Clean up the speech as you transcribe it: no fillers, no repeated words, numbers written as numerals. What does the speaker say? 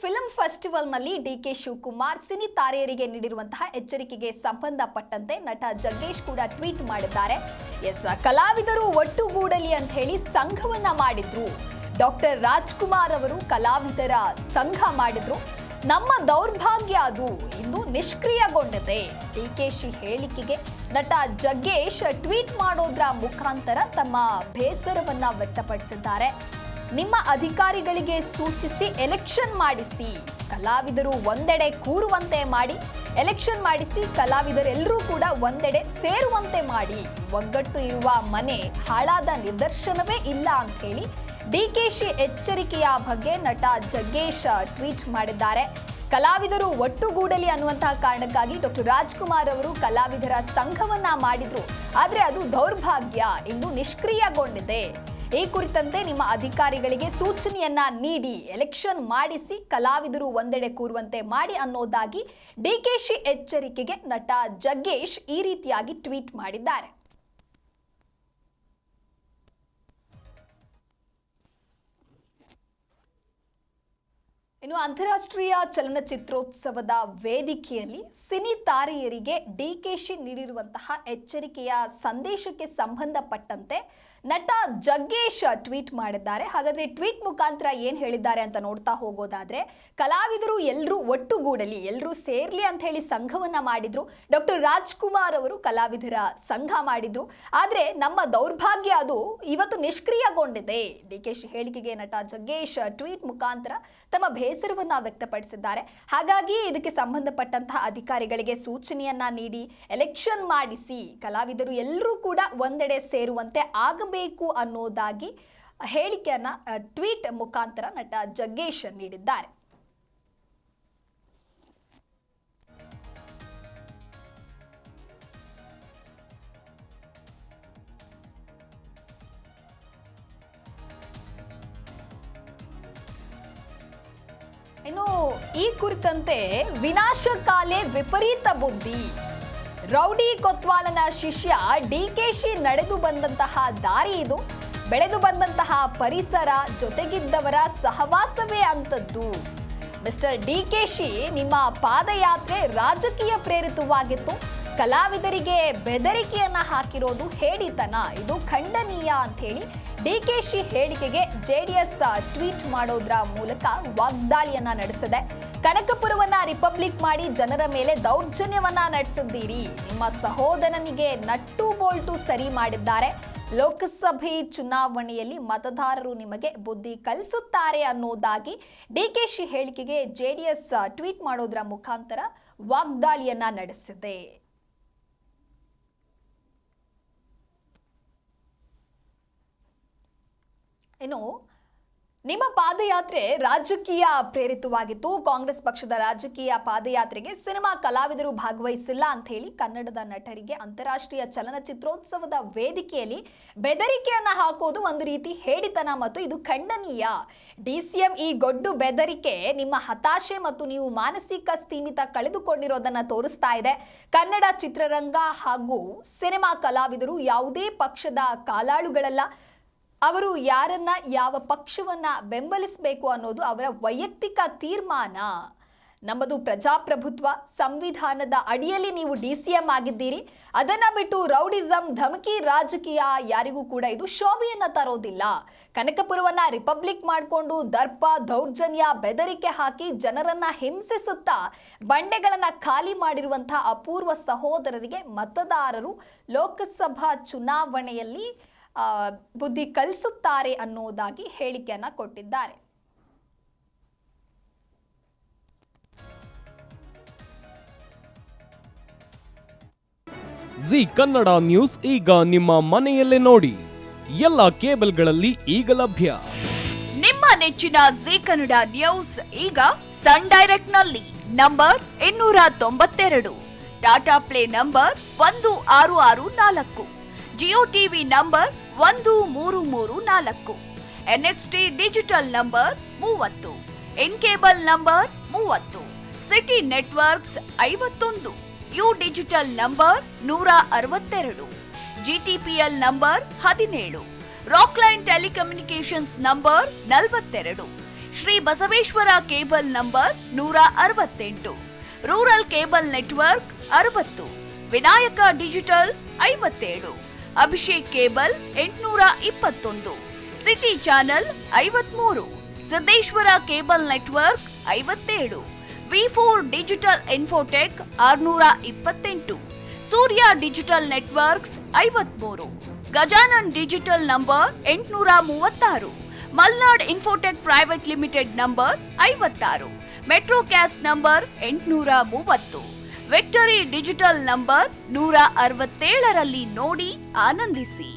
Film ಫೆಸ್ಟಿವಲ್ನಲ್ಲಿ DK Shivakumar cine ತಾರೆಯರಿಗೆ ನೀಡಿರುವಂತಹ ಎಚ್ಚರಿಕೆಗೆ ಸಂಬಂಧಪಟ್ಟಂತೆ ನಟ ಜಗ್ಗೇಶ್ ಕೂಡ ಟ್ವೀಟ್ ಮಾಡಿದ್ದಾರೆ. ಕಲಾವಿದರು ಒಟ್ಟುಗೂಡಲಿ ಅಂತ ಹೇಳಿ ಸಂಘವನ್ನ ಮಾಡಿದ್ರು. ಡಾಕ್ಟರ್ ರಾಜ್ಕುಮಾರ್ ಅವರು ಕಲಾವಿದರ ಸಂಘ ಮಾಡಿದ್ರು. ನಮ್ಮ ದೌರ್ಭಾಗ್ಯ ಅದು ಇಂದು ನಿಷ್ಕ್ರಿಯಗೊಂಡಿದೆ. ಡಿಕೆಶಿ ಹೇಳಿಕೆಗೆ ನಟ ಜಗ್ಗೇಶ್ ಟ್ವೀಟ್ ಮಾಡೋದ್ರ ಮುಖಾಂತರ ತಮ್ಮ ಬೇಸರವನ್ನ ವ್ಯಕ್ತಪಡಿಸಿದ್ದಾರೆ. ನಿಮ್ಮ ಅಧಿಕಾರಿಗಳಿಗೆ ಸೂಚಿಸಿ ಎಲೆಕ್ಷನ್ ಮಾಡಿಸಿ, ಕಲಾವಿದರು ಒಂದೆಡೆ ಕೂರುವಂತೆ ಮಾಡಿ, ಎಲೆಕ್ಷನ್ ಮಾಡಿಸಿ, ಕಲಾವಿದರೆಲ್ಲರೂ ಕೂಡ ಒಂದೆಡೆ ಸೇರುವಂತೆ ಮಾಡಿ. ಒಗ್ಗಟ್ಟು ಇರುವ ಮನೆ ಹಾಳಾದ ನಿದರ್ಶನವೇ ಇಲ್ಲ ಅಂತ ಹೇಳಿ ಡಿಕೆಶಿ ಎಚ್ಚರಿಕೆಯ ಬಗ್ಗೆ ನಟ ಜಗ್ಗೇಶ್ ಟ್ವೀಟ್ ಮಾಡಿದ್ದಾರೆ. ಕಲಾವಿದರು ಒಟ್ಟುಗೂಡಲಿ ಅನ್ನುವಂತಹ ಕಾರಣಕ್ಕಾಗಿ ಡಾಕ್ಟರ್ ರಾಜ್ಕುಮಾರ್ ಅವರು ಕಲಾವಿದರ ಸಂಘವನ್ನ ಮಾಡಿದ್ರು. ಆದ್ರೆ ಅದು ದೌರ್ಭಾಗ್ಯ, ಇಂದು ನಿಷ್ಕ್ರಿಯಗೊಂಡಿದೆ. ಈ ಕುರಿತಂತೆ ನಿಮ್ಮ ಅಧಿಕಾರಿಗಳಿಗೆ ಸೂಚನೆಯನ್ನ ನೀಡಿ ಎಲೆಕ್ಷನ್ ಮಾಡಿಸಿ, ಕಲಾವಿದರು ಒಂದೆಡೆ ಕೂರುವಂತೆ ಮಾಡಿ ಅನ್ನೋದಾಗಿ ಡಿಕೆಶಿ ಎಚ್ಚರಿಕೆಗೆ ನಟ ಜಗ್ಗೇಶ್ ಈ ರೀತಿಯಾಗಿ ಟ್ವೀಟ್ ಮಾಡಿದ್ದಾರೆ. ಇನ್ನು ಅಂತಾರಾಷ್ಟ್ರೀಯ ಚಲನಚಿತ್ರೋತ್ಸವದ ವೇದಿಕೆಯಲ್ಲಿ ಸಿನಿ ತಾರೆಯರಿಗೆ ಡಿಕೆಶಿ ನೀಡಿರುವಂತಹ ಎಚ್ಚರಿಕೆಯ ಸಂದೇಶಕ್ಕೆ ಸಂಬಂಧಪಟ್ಟಂತೆ ನಟ ಜಗ್ಗೇಶ್ ಟ್ವೀಟ್ ಮಾಡಿದ್ದಾರೆ. ಹಾಗಾದ್ರೆ ಟ್ವೀಟ್ ಮುಖಾಂತರ ಏನ್ ಹೇಳಿದ್ದಾರೆ ಅಂತ ನೋಡ್ತಾ ಹೋಗೋದಾದ್ರೆ, ಕಲಾವಿದರು ಎಲ್ಲರೂ ಒಟ್ಟುಗೂಡಲಿ, ಎಲ್ಲರೂ ಸೇರ್ಲಿ ಅಂತ ಹೇಳಿ ಸಂಘವನ್ನ ಮಾಡಿದ್ರು. ಡಾಕ್ಟರ್ ರಾಜ್ಕುಮಾರ್ ಅವರು ಕಲಾವಿದರ ಸಂಘ ಮಾಡಿದ್ರು. ಆದ್ರೆ ನಮ್ಮ ದೌರ್ಭಾಗ್ಯ ಅದು ಇವತ್ತು ನಿಷ್ಕ್ರಿಯಗೊಂಡಿದೆ. ಡಿಕೆಶಿ ಹೇಳಿಕೆಗೆ ನಟ ಜಗ್ಗೇಶ್ ಟ್ವೀಟ್ ಮುಖಾಂತರ ತಮ್ಮ ಬೇಸರವನ್ನ ವ್ಯಕ್ತಪಡಿಸಿದ್ದಾರೆ. ಹಾಗಾಗಿ ಇದಕ್ಕೆ ಸಂಬಂಧಪಟ್ಟಂತಹ ಅಧಿಕಾರಿಗಳಿಗೆ ಸೂಚನೆಯನ್ನ ನೀಡಿ ಎಲೆಕ್ಷನ್ ಮಾಡಿಸಿ, ಕಲಾವಿದರು ಎಲ್ಲರೂ ಕೂಡ ಒಂದೆಡೆ ಸೇರುವಂತೆ ಆಗಬೇಕು ಅನ್ನೋದಾಗಿ ಹೇಳಿಕೆಯನ್ನ ಟ್ವೀಟ್ ಮುಖಾಂತರ ನಟ ಜಗ್ಗೇಶ್ ನೀಡಿದ್ದಾರೆ. ಇನ್ನು ಈ ಕುರಿತಂತೆ ವಿನಾಶಕಾಲೆ ವಿಪರೀತ ಬುದ್ಧಿ, ರೌಡಿ ಕೊತ್ವಾಲನ ಶಿಷ್ಯ ಡಿಕೆಶಿ ನಡೆದು ಬಂದಂತಹ ದಾರಿ ಇದು, ಬೆಳೆದು ಬಂದಂತಹ ಪರಿಸರ, ಜೊತೆಗಿದ್ದವರ ಸಹವಾಸವೇ ಅಂತದ್ದು. ಮಿಸ್ಟರ್ ಡಿಕೆಶಿ, ನಿಮ್ಮ ಪಾದಯಾತ್ರೆ ರಾಜಕೀಯ ಪ್ರೇರಿತವಾಗಿತ್ತು. ಕಲಾವಿದರಿಗೆ ಬೆದರಿಕೆಯನ್ನ ಹಾಕಿರೋದು ಹೇಡಿತನ, ಇದು ಖಂಡನೀಯ ಅಂತ ಹೇಳಿ ಡಿಕೆಶಿ ಹೇಳಿಕೆಗೆ ಜೆಡಿಎಸ್ ಟ್ವೀಟ್ ಮಾಡೋದ್ರ ಮೂಲಕ ವಾಗ್ದಾಳಿಯನ್ನ ನಡೆಸಿದೆ. ಕನಕಪುರವನ್ನ ರಿಪಬ್ಲಿಕ್ ಮಾಡಿ ಜನರ ಮೇಲೆ ದೌರ್ಜನ್ಯವನ್ನ ನಡೆಸಿದ್ದೀರಿ. ನಿಮ್ಮ ಸಹೋದರನಿಗೆ ನಟ್ಟು ಬೋಲ್ಟು ಸರಿ ಮಾಡಿದ್ದಾರೆ. ಲೋಕಸಭೆ ಚುನಾವಣೆಯಲ್ಲಿ ಮತದಾರರು ನಿಮಗೆ ಬುದ್ಧಿ ಕಲಿಸುತ್ತಾರೆ ಅನ್ನೋದಾಗಿ ಡಿಕೆಶಿ ಹೇಳಿಕೆಗೆ ಜೆಡಿಎಸ್ ಟ್ವೀಟ್ ಮಾಡೋದ್ರ ಮುಖಾಂತರ ವಾಗ್ದಾಳಿಯನ್ನ ನಡೆಸಿದೆ. ಇನ್ನು ನಿಮ್ಮ ಪಾದಯಾತ್ರೆ ರಾಜಕೀಯ ಪ್ರೇರಿತವಾಗಿತ್ತು. ಕಾಂಗ್ರೆಸ್ ಪಕ್ಷದ ರಾಜಕೀಯ ಪಾದಯಾತ್ರೆಗೆ ಸಿನಿಮಾ ಕಲಾವಿದರು ಭಾಗವಹಿಸಿಲ್ಲ ಅಂತ ಹೇಳಿ ಕನ್ನಡದ ನಟರಿಗೆ ಅಂತಾರಾಷ್ಟ್ರೀಯ ಚಲನಚಿತ್ರೋತ್ಸವದ ವೇದಿಕೆಯಲ್ಲಿ ಬೆದರಿಕೆಯನ್ನ ಹಾಕೋದು ಒಂದು ರೀತಿ ಹೇಡಿತನ ಮತ್ತು ಇದು ಖಂಡನೀಯ. ಡಿಸಿಎಂ ಈ ಗೊಡ್ಡು ಬೆದರಿಕೆ ನಿಮ್ಮ ಹತಾಶೆ ಮತ್ತು ನೀವು ಮಾನಸಿಕ ಸ್ಥಿಮಿತ ಕಳೆದುಕೊಂಡಿರೋದನ್ನ ತೋರಿಸ್ತಾ ಇದೆ. ಕನ್ನಡ ಚಿತ್ರರಂಗ ಹಾಗೂ ಸಿನಿಮಾ ಕಲಾವಿದರು ಯಾವುದೇ ಪಕ್ಷದ ಕಾಲಾಳುಗಳಲ್ಲ. ಅವರು ಯಾರನ್ನ, ಯಾವ ಪಕ್ಷವನ್ನ ಬೆಂಬಲಿಸಬೇಕು ಅನ್ನೋದು ಅವರ ವೈಯಕ್ತಿಕ ತೀರ್ಮಾನ. ನಮ್ಮದು ಪ್ರಜಾಪ್ರಭುತ್ವ, ಸಂವಿಧಾನದ ಅಡಿಯಲ್ಲಿ ನೀವು ಡಿಸಿಎಂ ಆಗಿದ್ದೀರಿ. ಅದನ್ನ ಬಿಟ್ಟು ರೌಡಿಸಂ, ಧಮಕಿ ರಾಜಕೀಯ ಯಾರಿಗೂ ಕೂಡ ಇದು ಶೋಭೆಯನ್ನ ತರೋದಿಲ್ಲ. ಕನಕಪುರವನ್ನ ರಿಪಬ್ಲಿಕ್ ಮಾಡಿಕೊಂಡು ದರ್ಪ, ದೌರ್ಜನ್ಯ, ಬೆದರಿಕೆ ಹಾಕಿ ಜನರನ್ನ ಹಿಂಸಿಸುತ್ತಾ ಬಂಡೆಗಳನ್ನ ಖಾಲಿ ಮಾಡಿರುವಂತಹ ಅಪೂರ್ವ ಸಹೋದರರಿಗೆ ಮತದಾರರು ಲೋಕಸಭಾ ಚುನಾವಣೆಯಲ್ಲಿ ಬುದ್ಧಿ ಕಲಿಸುತ್ತಾರೆ ಅನ್ನೋದಾಗಿ ಹೇಳಿಕೆಯನ್ನ ಕೊಟ್ಟಿದ್ದಾರೆ. ಜಿ ಕನ್ನಡ ನ್ಯೂಸ್ ಈಗ ನಿಮ್ಮ ಮನೆಯಲ್ಲೇ ನೋಡಿ. ಎಲ್ಲ ಕೇಬಲ್ಗಳಲ್ಲಿ ಈಗ ಲಭ್ಯ. ನಿಮ್ಮ ನೆಚ್ಚಿನ ಜಿ ಕನ್ನಡ ನ್ಯೂಸ್ ಈಗ ಸನ್ ಡೈರೆಕ್ಟ್ ನಲ್ಲಿ number 292, Tata play number 1664, Jio TV number 1334, NXT digital number 30, in cable number 30, city networks 51, U digital number 162, GTPL number 17, Rockline telecommunications number 42, Shri Basaveshwara cable number 168, rural cable network 60, Vinayaka digital 57, Abhishek cable 821, city channel 53, Siddeshwara cable network 57, V4 digital Infotech 628, Surya digital networks 53, Gajanan digital number 836, Malnad Infotech private limited number 56, Metrocast number 830, Victory digital number 167ರಲ್ಲಿ ನೋಡಿ ಆನಂದಿಸಿ.